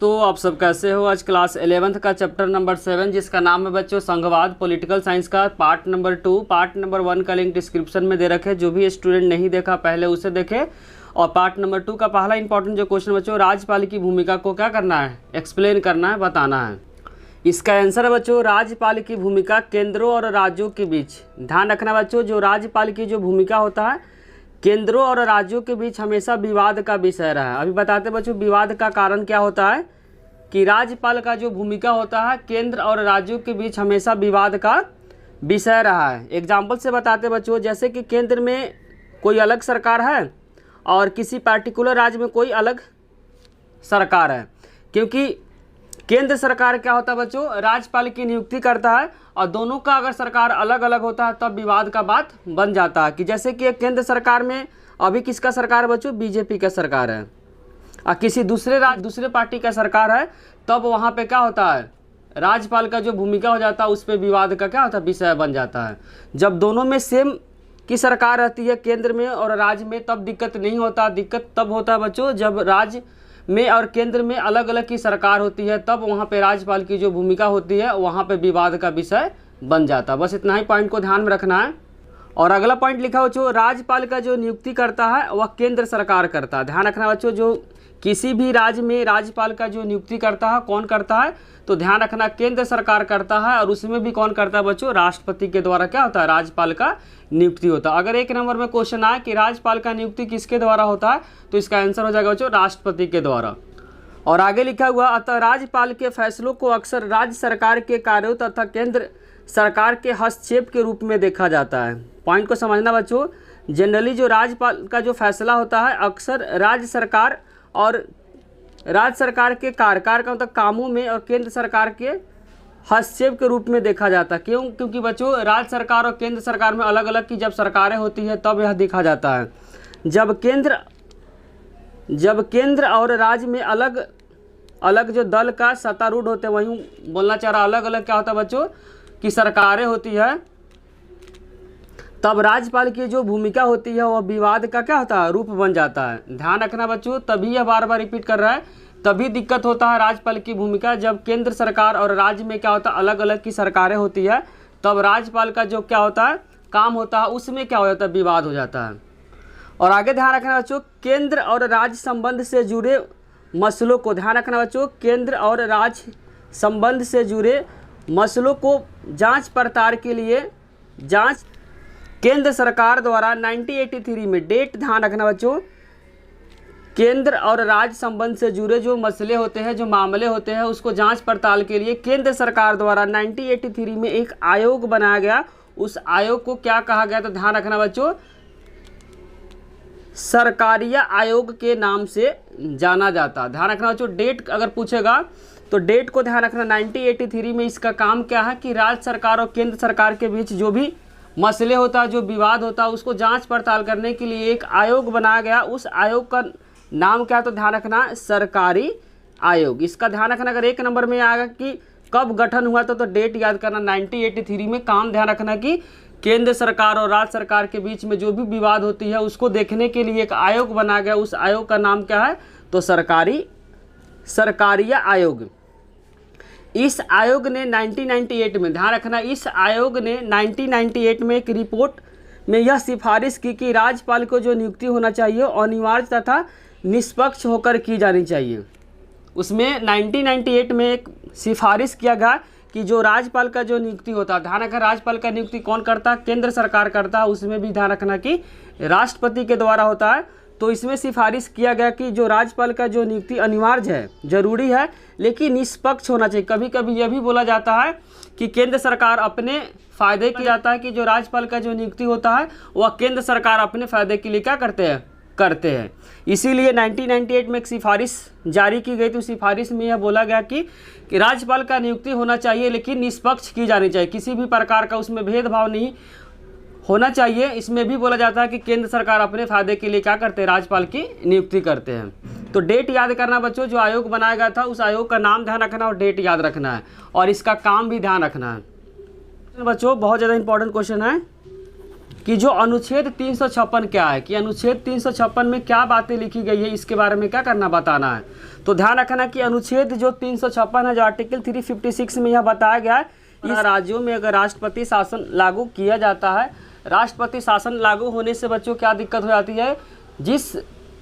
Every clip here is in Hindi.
दोस्तों, आप सब कैसे हो। आज क्लास 11th का चैप्टर नंबर 7 जिसका नाम है बच्चों संघवाद पॉलिटिकल साइंस का पार्ट नंबर 2। पार्ट नंबर 1 का लिंक डिस्क्रिप्शन में दे रखे, जो भी स्टूडेंट नहीं देखा पहले उसे देखे। और पार्ट नंबर 2 का पहला इंपॉर्टेंट जो क्वेश्चन बच्चों, राज्यपाल की भूमिका को क्या करना है, एक्सप्लेन करना है, बताना है। इसका आंसर है बच्चों राज्यपाल की भूमिका केंद्रों और राज्यों के बीच। ध्यान रखना बच्चों, जो राज्यपाल की जो भूमिका होता है केंद्रों और राज्यों के बीच हमेशा विवाद का विषय रहा है। अभी बताते बच्चों विवाद का कारण क्या होता है कि राज्यपाल का जो भूमिका होता है केंद्र और राज्यों के बीच हमेशा विवाद का विषय रहा है। एग्जाम्पल से बताते बच्चों, जैसे कि केंद्र में कोई अलग सरकार है और किसी पार्टिकुलर राज्य में कोई अलग सरकार है। क्योंकि केंद्र सरकार क्या होता है बच्चों, राज्यपाल की नियुक्ति करता है और दोनों का अगर सरकार अलग अलग होता है तब विवाद का बात बन जाता है। कि जैसे कि केंद्र सरकार में अभी किसका सरकार है बच्चों, बीजेपी का सरकार है, और किसी दूसरे पार्टी का सरकार है, तब वहाँ पे क्या होता है, राज्यपाल का जो भूमिका हो जाता है उस पर विवाद का क्या होता है, विषय बन जाता है। जब दोनों में सेम की सरकार रहती है केंद्र में और राज्य में, तब दिक्कत नहीं होता। दिक्कत तब होता है बच्चों जब राज्य में और केंद्र में अलग अलग की सरकार होती है, तब वहाँ पे राज्यपाल की जो भूमिका होती है वहाँ पे विवाद का विषय बन जाता है। बस इतना ही पॉइंट को ध्यान में रखना है। और अगला पॉइंट लिखा हो बच्चों, राज्यपाल का जो नियुक्ति करता है वह केंद्र सरकार करता है। ध्यान रखना बच्चों, जो किसी भी राज्य में राज्यपाल का जो नियुक्ति करता है कौन करता है, तो ध्यान रखना केंद्र सरकार करता है। और उसमें भी कौन करता है बच्चों, राष्ट्रपति के द्वारा क्या होता है, राज्यपाल का नियुक्ति होता है। अगर एक नंबर में क्वेश्चन आए कि राज्यपाल का नियुक्ति किसके द्वारा होता है, तो इसका आंसर हो जाएगा बच्चों राष्ट्रपति के द्वारा। और आगे लिखा हुआ, अतः राज्यपाल के फैसलों को अक्सर राज्य सरकार के कार्यों तथा केंद्र सरकार के हस्तक्षेप के रूप में देखा जाता है। पॉइंट को समझना बच्चों, जनरली जो राज्यपाल का जो फैसला होता है अक्सर राज्य सरकार और राज्य सरकार के कार्य का मतलब कामों में और केंद्र सरकार के हस्तक्षेप के रूप में देखा जाता है। क्यों? क्योंकि बच्चों राज्य सरकार और केंद्र सरकार में अलग अलग की जब सरकारें होती है तब यह देखा जाता है। जब केंद्र और राज्य में अलग अलग जो दल का सत्तारूढ़ होते हैं, वहीं बोलना चाह रहा अलग अलग क्या होता है बच्चों की सरकारें होती है, तब राज्यपाल की जो भूमिका होती है वह विवाद का क्या होता है, रूप बन जाता है। ध्यान रखना बच्चों, तभी यह बार बार रिपीट कर रहा है, तभी दिक्कत होता है राज्यपाल की भूमिका जब केंद्र सरकार और राज्य में क्या होता है अलग अलग की सरकारें होती है, तब राज्यपाल का जो क्या होता है काम होता है उसमें क्या हो जाता है, विवाद हो जाता है। और आगे ध्यान रखना बच्चों, केंद्र और राज्य संबंध से जुड़े मसलों को, ध्यान रखना बच्चों, केंद्र और राज्य संबंध से जुड़े मसलों को जांच पड़ताल के लिए केंद्र सरकार द्वारा 1983 में, डेट ध्यान रखना बच्चों, केंद्र और राज्य संबंध से जुड़े जो मसले होते हैं, जो मामले होते हैं, उसको जांच पड़ताल के लिए केंद्र सरकार द्वारा 1983 में एक आयोग बनाया गया। उस आयोग को क्या कहा गया, तो ध्यान रखना बच्चों सरकारिया आयोग के नाम से जाना जाता। ध्यान रखना बच्चों, डेट अगर पूछेगा तो डेट को ध्यान रखना। 1983 में इसका काम क्या है कि राज्य सरकार और केंद्र सरकार के बीच जो भी मसले होता है, जो विवाद होता है, उसको जांच पड़ताल करने के लिए एक आयोग बनाया गया। उस आयोग का नाम क्या है, तो ध्यान रखना सरकारी आयोग। इसका ध्यान रखना, अगर एक नंबर में आएगा कि कब गठन हुआ तो डेट याद करना 1983 में। काम ध्यान रखना कि केंद्र सरकार और राज्य सरकार के बीच में जो भी विवाद होती है उसको देखने के लिए एक आयोग बनाया गया। उस आयोग का नाम क्या है, तो सरकारिया आयोग। इस आयोग ने 1998 में, ध्यान रखना, इस आयोग ने 1998 में एक रिपोर्ट में यह सिफारिश की कि राज्यपाल को जो नियुक्ति होना चाहिए अनिवार्य तथा निष्पक्ष होकर की जानी चाहिए। उसमें 1998 में एक सिफारिश किया गया कि जो राज्यपाल का जो नियुक्ति होता है, ध्यान रखना राज्यपाल का नियुक्ति कौन करता है, केंद्र सरकार करता है। उसमें भी ध्यान रखना कि राष्ट्रपति के द्वारा होता है। तो इसमें सिफारिश किया गया कि जो राज्यपाल का जो नियुक्ति अनिवार्य है, जरूरी है, लेकिन निष्पक्ष होना चाहिए। कभी कभी यह भी बोला जाता है कि केंद्र सरकार अपने फ़ायदे के जाता है कि जो राज्यपाल का जो नियुक्ति होता है वह केंद्र सरकार अपने फ़ायदे के लिए क्या करते हैं। इसीलिए 1998 में एक सिफारिश जारी की गई थी। उस सिफारिश में यह बोला गया कि राज्यपाल का नियुक्ति होना चाहिए लेकिन निष्पक्ष की जानी चाहिए, किसी भी प्रकार का उसमें भेदभाव नहीं होना चाहिए। इसमें भी बोला जाता है कि केंद्र सरकार अपने फायदे के लिए क्या करते हैं, राज्यपाल की नियुक्ति करते हैं। तो डेट याद करना बच्चों, जो आयोग बनाया गया था उस आयोग का नाम ध्यान रखना और डेट याद रखना है, और इसका काम भी ध्यान रखना है। बच्चों बहुत ज़्यादा इंपॉर्टेंट क्वेश्चन है। कि जो अनुच्छेद 356 क्या है, कि अनुच्छेद 356 में क्या बातें लिखी गई है, इसके बारे में क्या करना, बताना है। तो ध्यान रखना कि अनुच्छेद जो 356 है, जो आर्टिकल 356 में यह बताया गया है, इस राज्यों में अगर राष्ट्रपति शासन लागू किया जाता है, राष्ट्रपति शासन लागू होने से बच्चों क्या दिक्कत हो जाती है, जिस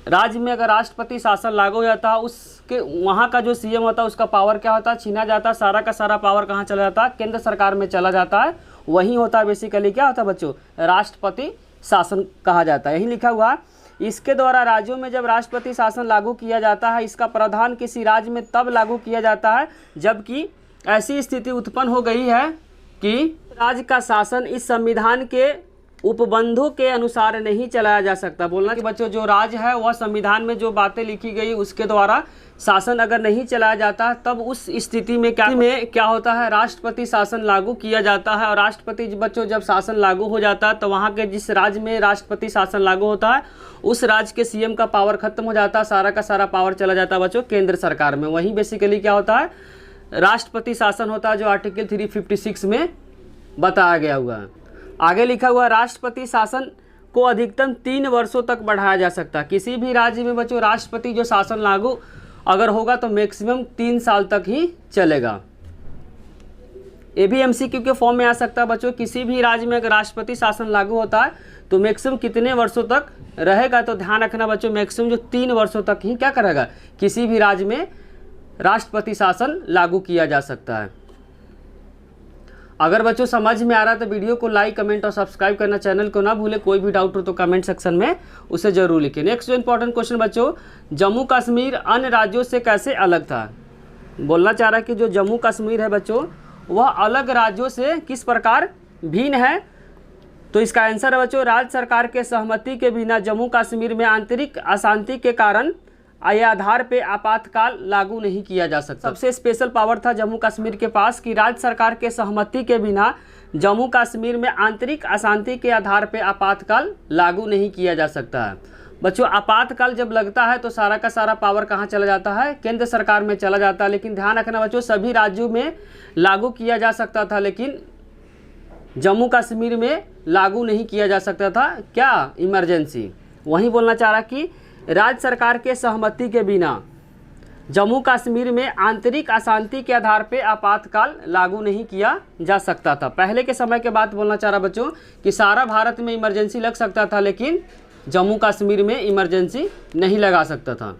राज्य में अगर राष्ट्रपति शासन लागू हो जाता है उसके वहाँ का जो सीएम होता है उसका पावर क्या होता है, छीना जाता है। सारा का सारा पावर कहाँ चला जाता है, केंद्र सरकार में चला जाता है। वही होता है बेसिकली क्या होता है बच्चों, राष्ट्रपति शासन कहा जाता है। यही लिखा हुआ, इसके द्वारा राज्यों में जब राष्ट्रपति शासन लागू किया जाता है, इसका प्रावधान किसी राज्य में तब लागू किया जाता है जबकि ऐसी स्थिति उत्पन्न हो गई है कि राज्य का शासन इस संविधान के उपबंधों के अनुसार नहीं चलाया जा सकता। बोलना कि बच्चों जो राज्य है वह संविधान में जो बातें लिखी गई उसके द्वारा शासन अगर नहीं चलाया जाता तब उस स्थिति में क्या होता है, राष्ट्रपति शासन लागू किया जाता है। और राष्ट्रपति बच्चों जब शासन लागू हो जाता है तो वहाँ के जिस राज्य में राष्ट्रपति शासन लागू होता है उस राज्य के सीएम का पावर खत्म हो जाता है, सारा का सारा पावर चला जाता है बच्चों केंद्र सरकार में। वहीं बेसिकली क्या होता है, राष्ट्रपति शासन होता है, जो आर्टिकल 356 में बताया गया हुआ है। आगे लिखा हुआ, राष्ट्रपति शासन को अधिकतम 3 वर्षों तक बढ़ाया जा सकता है। किसी भी राज्य में बच्चों राष्ट्रपति जो शासन लागू अगर होगा तो मैक्सिमम 3 साल तक ही चलेगा। ये भी एमसीक्यू के फॉर्म में आ सकता है बच्चों, किसी भी राज्य में अगर राष्ट्रपति शासन लागू होता है तो मैक्सिमम कितने वर्षों तक रहेगा। तो ध्यान रखना बच्चों, मैक्सिमम जो 3 वर्षों तक ही क्या करेगा, किसी भी राज्य में राष्ट्रपति शासन लागू किया जा सकता है। अगर बच्चों समझ में आ रहा है तो वीडियो को लाइक, कमेंट और सब्सक्राइब करना, चैनल को ना भूले। कोई भी डाउट हो तो कमेंट सेक्शन में उसे जरूर लिखें। नेक्स्ट जो इंपॉर्टेंट क्वेश्चन बच्चों, जम्मू कश्मीर अन्य राज्यों से कैसे अलग था। बोलना चाह रहा है कि जो जम्मू कश्मीर है बच्चों वह अलग राज्यों से किस प्रकार भिन्न है। तो इसका आंसर है बच्चों, राज्य सरकार के सहमति के बिना जम्मू कश्मीर में आंतरिक अशांति के कारण आय आधार पे आपातकाल लागू नहीं किया जा सकता। सबसे स्पेशल पावर था जम्मू कश्मीर के पास कि राज्य सरकार के सहमति के बिना जम्मू कश्मीर में आंतरिक अशांति के आधार पे आपातकाल लागू नहीं किया जा सकता है। बच्चों आपातकाल जब लगता है तो सारा का सारा पावर कहाँ चला जाता है, केंद्र सरकार में चला जाता है। लेकिन ध्यान रखना बच्चों, सभी राज्यों में लागू किया जा सकता था लेकिन जम्मू कश्मीर में लागू नहीं किया जा सकता था। क्या, इमरजेंसी। वहीं बोलना चाह रहा कि राज्य सरकार के सहमति के बिना जम्मू कश्मीर में आंतरिक अशांति के आधार पे आपातकाल लागू नहीं किया जा सकता था। पहले के समय के बात बोलना चाह रहा बच्चों कि सारा भारत में इमरजेंसी लग सकता था लेकिन जम्मू कश्मीर में इमरजेंसी नहीं लगा सकता था।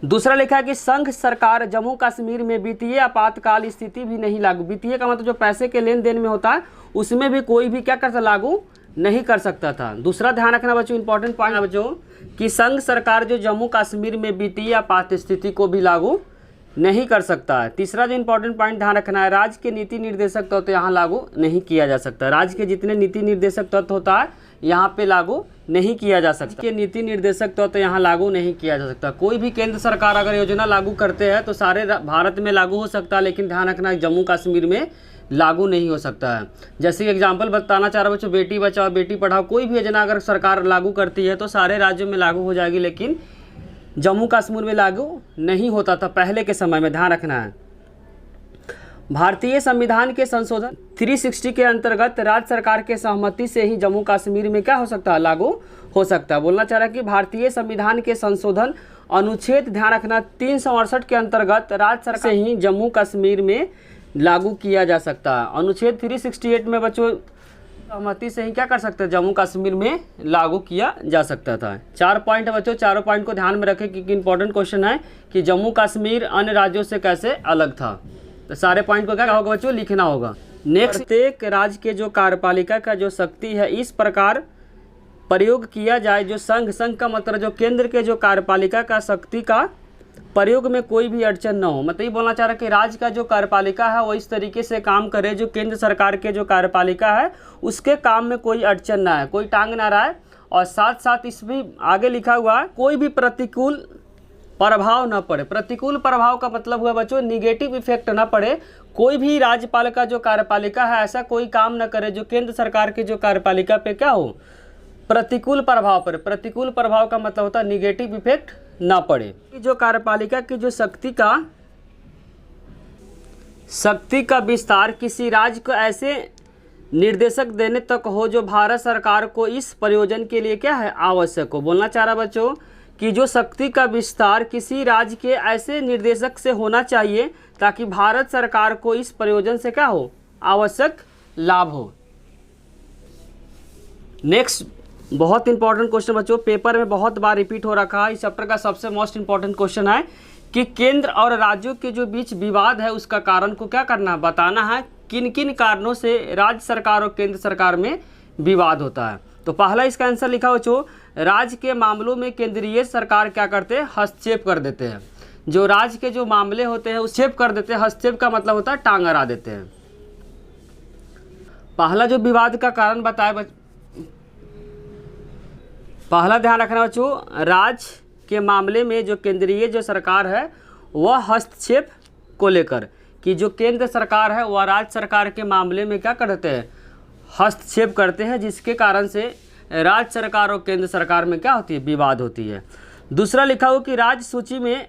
दूसरा लिखा है कि संघ सरकार जम्मू कश्मीर में वित्तीय आपातकाल स्थिति भी नहीं लागू। वित्तीय का मतलब जो पैसे के लेन देन में होता है उसमें भी कोई भी क्या कर सकता, लागू नहीं कर सकता था। दूसरा ध्यान रखना बच्चों, इंपॉर्टेंट पॉइंट है बच्चों कि संघ सरकार जो जम्मू कश्मीर में वित्तीय आपात स्थिति को भी लागू नहीं कर सकता है। तीसरा जो इंपॉर्टेंट पॉइंट ध्यान रखना है, राज्य के नीति निर्देशक तत्व यहाँ लागू नहीं किया जा सकता। राज्य के जितने नीति निर्देशक तत्व होता है यहाँ पे लागू नहीं किया जा सकता। के नीति निर्देशक तत्व यहाँ लागू नहीं किया जा सकता। कोई भी केंद्र सरकार अगर योजना लागू करते हैं तो सारे भारत में लागू हो सकता है लेकिन ध्यान रखना जम्मू कश्मीर में लागू नहीं हो सकता है। जैसे कि एग्जाम्पल बताना चाह रहा बच्चों, बेटी बचाओ बेटी पढ़ाओ, कोई भी योजना अगर सरकार लागू करती है तो सारे राज्यों में लागू हो जाएगी लेकिन जम्मू कश्मीर में लागू नहीं होता था पहले के समय में। ध्यान रखना है, भारतीय संविधान के संशोधन 360 के अंतर्गत राज्य सरकार के सहमति से ही जम्मू कश्मीर में क्या हो सकता है, लागू हो सकता है। बोलना चाह रहा है कि भारतीय संविधान के संशोधन अनुच्छेद ध्यान रखना 368 के अंतर्गत राज्य सरकार से ही जम्मू कश्मीर में लागू किया जा सकता है। अनुच्छेद 368 में बच्चों सहमति से ही क्या कर सकते हैं, जम्मू कश्मीर में लागू किया जा सकता था। 4 पॉइंट है बच्चों, चारों पॉइंट को ध्यान में रखें क्योंकि इंपॉर्टेंट क्वेश्चन है कि जम्मू कश्मीर अन्य राज्यों से कैसे अलग था। तो सारे पॉइंट को क्या होगा बच्चों, लिखना होगा। नेक्स्ट, प्रत्येक राज्य के जो कार्यपालिका का जो शक्ति है इस प्रकार प्रयोग किया जाए जो संघ का मतलब जो केंद्र के जो कार्यपालिका का शक्ति का प्रयोग में कोई भी अड़चन न हो। मतलब ये बोलना चाह रहा है कि राज्य का जो कार्यपालिका है वो इस तरीके से काम करे जो केंद्र सरकार के जो कार्यपालिका है उसके काम में कोई अड़चन ना है, कोई टांग ना रहा है। और साथ साथ इसमें आगे लिखा हुआ है कोई भी प्रतिकूल प्रभाव न पड़े। प्रतिकूल प्रभाव का मतलब हुआ बच्चों निगेटिव इफेक्ट न पड़े। कोई भी राज्यपाल का जो कार्यपालिका है ऐसा कोई काम न करे जो केंद्र सरकार की जो कार्यपालिका पे क्या हो, प्रतिकूल प्रभाव पड़े। प्रतिकूल प्रभाव का मतलब होता है निगेटिव इफेक्ट ना पड़े। जो कार्यपालिका की जो शक्ति का विस्तार किसी राज्य को ऐसे निर्देशक देने तक हो जो भारत सरकार को इस प्रयोजन के लिए क्या है आवश्यक हो। बोलना चाह रहा बच्चों कि जो शक्ति का विस्तार किसी राज्य के ऐसे निर्देशक से होना चाहिए ताकि भारत सरकार को इस प्रयोजन से क्या हो आवश्यक लाभ हो। नेक्स्ट बहुत इंपॉर्टेंट क्वेश्चन बच्चों, पेपर में बहुत बार रिपीट हो रखा है, इस चैप्टर का सबसे मोस्ट इंपॉर्टेंट क्वेश्चन है कि केंद्र और राज्यों के जो बीच विवाद है उसका कारण को क्या करना है बताना है, किन किन कारणों से राज्य सरकार और केंद्र सरकार में विवाद होता है। तो पहला इसका आंसर लिखा बच्चों, राज्य के मामलों में केंद्रीय सरकार क्या करते हैं हस्तक्षेप कर देते हैं। जो राज्य के जो मामले होते हैं हस्तक्षेप कर देते हैं, हस्तक्षेप का मतलब होता है टांग अड़ा देते हैं। पहला जो विवाद का कारण बताए पहला ध्यान रखना बच्चों, राज्य के मामले में जो केंद्रीय जो सरकार है वह हस्तक्षेप को लेकर कि जो केंद्र सरकार है वह राज्य सरकार के मामले में क्या करते हैं हस्तक्षेप करते हैं, जिसके कारण से राज्य सरकार और केंद्र सरकार में क्या होती है विवाद होती है। दूसरा लिखा हो कि राज्य सूची में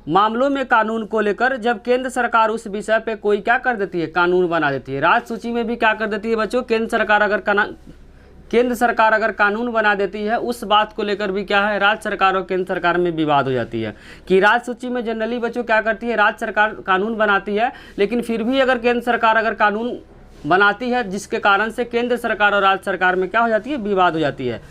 मामलों में कानून को लेकर जब केंद्र सरकार उस विषय पे कोई क्या कर देती है कानून बना देती है। राज्य सूची में भी क्या कर देती है बच्चों, केंद्र सरकार अगर कानून बना देती है उस बात को लेकर भी क्या है राज्य सरकार और केंद्र सरकार में विवाद हो जाती है। कि राज्य सूची में जनरली बच्चों क्या करती है राज्य सरकार कानून बनाती है, लेकिन फिर भी अगर केंद्र सरकार अगर कानून बनाती है जिसके कारण से केंद्र सरकार और राज्य सरकार में क्या हो जाती है विवाद हो जाती है।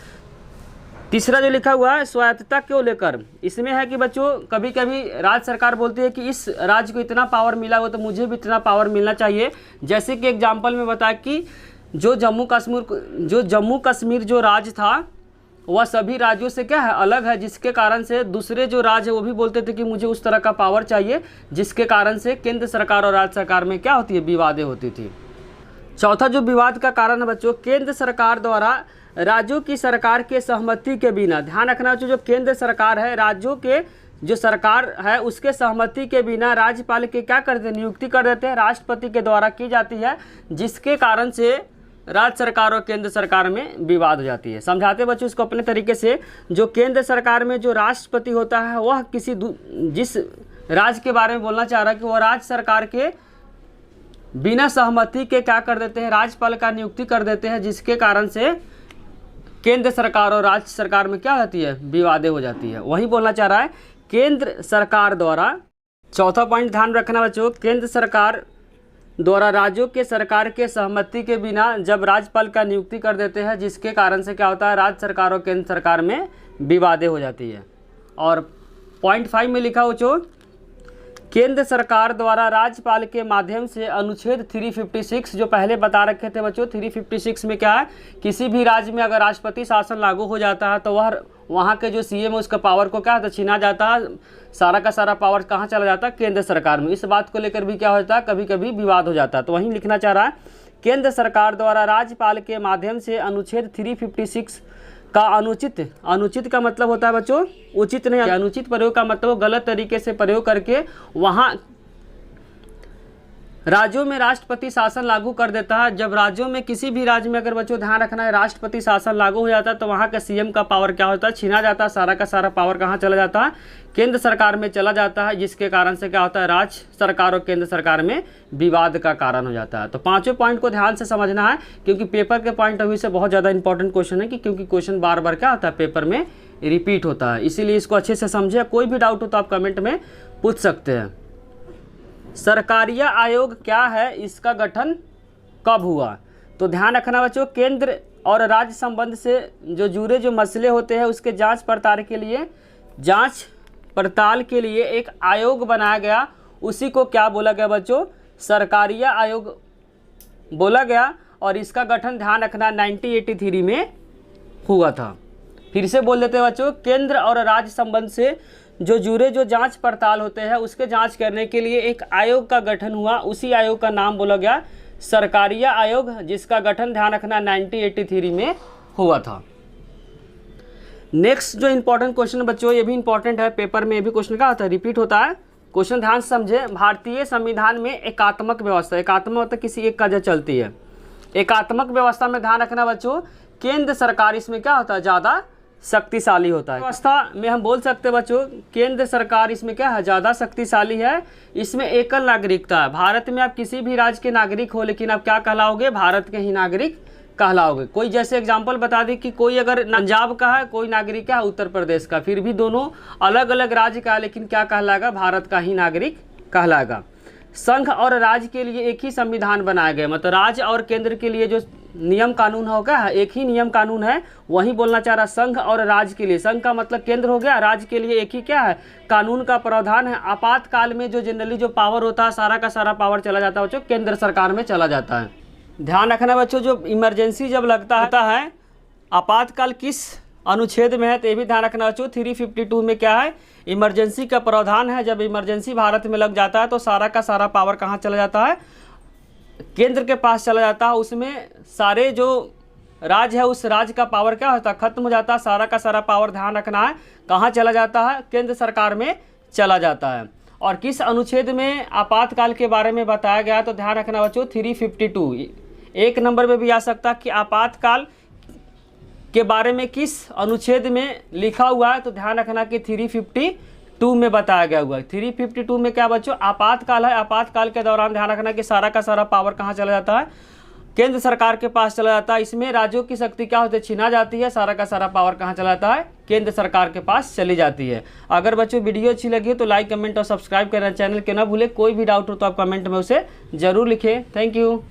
तीसरा जो लिखा हुआ है स्वायत्तता को लेकर, इसमें है कि बच्चों कभी कभी राज्य सरकार बोलती है कि इस राज्य को इतना पावर मिला हो तो मुझे भी इतना पावर मिलना चाहिए। जैसे कि एग्जाम्पल में बताया कि जो जम्मू कश्मीर जो राज्य था वह सभी राज्यों से क्या है अलग है, जिसके कारण से दूसरे जो राज्य है वो भी बोलते थे कि मुझे उस तरह का पावर चाहिए, जिसके कारण से केंद्र सरकार और राज्य सरकार में क्या होती है विवादें होती थी। चौथा जो विवाद का कारण है बच्चों, केंद्र सरकार द्वारा राज्यों की सरकार के सहमति के बिना, ध्यान रखना जो केंद्र सरकार है राज्यों के जो सरकार है उसके सहमति के बिना राज्यपाल के क्या करते हैं नियुक्ति कर देते हैं, राष्ट्रपति के द्वारा की जाती है, जिसके कारण से राज्य सरकार और केंद्र सरकार में विवाद हो जाती है। समझाते बच्चों इसको अपने तरीके से, जो केंद्र सरकार में जो राष्ट्रपति होता है वह किसी जिस राज्य के बारे में बोलना चाह रहा है कि वह राज्य सरकार के बिना सहमति के क्या कर देते हैं राज्यपाल का नियुक्ति कर देते हैं, जिसके कारण से केंद्र सरकार और राज्य सरकार में क्या होती है विवादें हो जाती है। वही बोलना चाह रहा है केंद्र सरकार द्वारा, चौथा पॉइंट ध्यान रखना बच्चों, केंद्र सरकार द्वारा राज्यों के सरकार के सहमति के बिना जब राज्यपाल का नियुक्ति कर देते हैं, जिसके कारण से क्या होता है राज्य सरकार और केंद्र सरकार में विवादें हो जाती है। और पॉइंट 5 में लिखा हो जो केंद्र सरकार द्वारा राज्यपाल के माध्यम से अनुच्छेद 356 जो पहले बता रखे थे बच्चों, 356 में क्या है किसी भी राज्य में अगर राष्ट्रपति शासन लागू हो जाता है तो वह वहाँ के जो सीएम है उसका पावर को क्या होता है छीना जाता है, सारा का सारा पावर कहाँ चला जाता है केंद्र सरकार में। इस बात को लेकर भी क्या होता है कभी कभी विवाद हो जाता है। तो वहीं लिखना चाह रहा है केंद्र सरकार द्वारा राज्यपाल के माध्यम से अनुच्छेद 356 का अनुचित का मतलब होता है बच्चों उचित नहीं, अनुचित प्रयोग का मतलब गलत तरीके से प्रयोग करके वहाँ राज्यों में राष्ट्रपति शासन लागू कर देता है। जब राज्यों में किसी भी राज्य में अगर बच्चों ध्यान रखना है राष्ट्रपति शासन लागू हो जाता है तो वहाँ का सीएम का पावर क्या होता है छीना जाता है, सारा का सारा पावर कहाँ चला जाता है केंद्र सरकार में चला जाता है, जिसके कारण से क्या होता है राज्य सरकार और केंद्र सरकार में विवाद का कारण हो जाता है। तो पांचों पॉइंट को ध्यान से समझना है क्योंकि पेपर के पॉइंट ऑफ व्यू से बहुत ज़्यादा इंपॉर्टेंट क्वेश्चन है कि क्योंकि क्वेश्चन बार बार क्या होता है पेपर में रिपीट होता है, इसीलिए इसको अच्छे से समझे। कोई भी डाउट हो तो आप कमेंट में पूछ सकते हैं। सरकारिया आयोग क्या है, इसका गठन कब हुआ? तो ध्यान रखना बच्चों केंद्र और राज्य संबंध से जुड़े जो मसले होते हैं उसके जांच पड़ताल के लिए एक आयोग बनाया गया, उसी को क्या बोला गया बच्चों सरकारिया आयोग बोला गया। और इसका गठन ध्यान रखना 1983 में हुआ था। फिर से बोल देते हैं बच्चों केंद्र और राज्य संबंध से जुड़े जो जांच पड़ताल होते हैं उसके जांच करने के लिए एक आयोग का गठन हुआ, उसी आयोग का नाम बोला गया सरकारिया आयोग, जिसका गठन ध्यान रखना 1983 में हुआ था। नेक्स्ट जो इंपॉर्टेंट क्वेश्चन बच्चों ये भी इंपॉर्टेंट है, पेपर में भी क्वेश्चन क्या होता है रिपीट होता है। क्वेश्चन ध्यान से समझे, भारतीय संविधान में एकात्मक व्यवस्था, एकात्मक मतलब किसी एक का जो चलती है, एकात्मक व्यवस्था में ध्यान रखना बच्चों केंद्र सरकार इसमें क्या होता है ज़्यादा शक्तिशाली होता है। व्यवस्था में हम बोल सकते हैं बच्चों केंद्र सरकार इसमें क्या है, ज़्यादा शक्तिशाली है। इसमें एकल नागरिकता है। भारत में आप किसी भी राज्य के नागरिक हो, लेकिन आप क्या कहलाओगे, भारत के ही नागरिक कहलाओगे। कोई जैसे एग्जाम्पल बता दी कि कोई अगर पंजाब का है, कोई नागरिक है उत्तर प्रदेश का, फिर भी दोनों अलग अलग राज्य का, लेकिन क्या कहलाएगा, भारत का ही नागरिक कहलाएगा। संघ और राज्य के लिए एक ही संविधान बनाया गया, मतलब राज्य और केंद्र के लिए जो नियम कानून होगा एक ही नियम कानून है, वही बोलना चाह रहा। संघ और राज्य के लिए, संघ का मतलब केंद्र हो गया, राज्य के लिए एक ही क्या है, कानून का प्रावधान है। आपातकाल में जो जनरली जो पावर होता है, सारा का सारा पावर चला जाता है बच्चों केंद्र सरकार में चला जाता है। ध्यान रखना बच्चों, जो इमरजेंसी जब लगता है आपातकाल किस अनुच्छेद में है, तो ये भी ध्यान रखना बच्चों 352 में क्या है, इमरजेंसी का प्रावधान है। जब इमरजेंसी भारत में लग जाता है तो सारा का सारा पावर कहाँ चला जाता है, केंद्र के पास चला जाता है। उसमें सारे जो राज्य है उस राज्य का पावर क्या होता है, खत्म हो जाता है। सारा का सारा पावर ध्यान रखना है कहाँ चला जाता है, केंद्र सरकार में चला जाता है। और किस अनुच्छेद में आपातकाल के बारे में बताया गया है, तो ध्यान रखना बच्चों 352 एक नंबर में भी आ सकता है कि आपातकाल के बारे में किस अनुच्छेद में लिखा हुआ है, तो ध्यान रखना कि 352 में बताया गया हुआ है। 352 में क्या बच्चों, आपातकाल है। आपातकाल के दौरान ध्यान रखना कि सारा का सारा पावर कहाँ चला जाता है, केंद्र सरकार के पास चला जाता है। इसमें राज्यों की शक्ति क्या होती है, छीना जाती है। सारा का सारा पावर कहाँ चला जाता है, केंद्र सरकार के पास चली जाती है। अगर बच्चों वीडियो अच्छी लगी हो तो लाइक कमेंट और सब्सक्राइब करना, चैनल के ना भूले। कोई भी डाउट हो तो आप कमेंट में उसे जरूर लिखें। Thank you.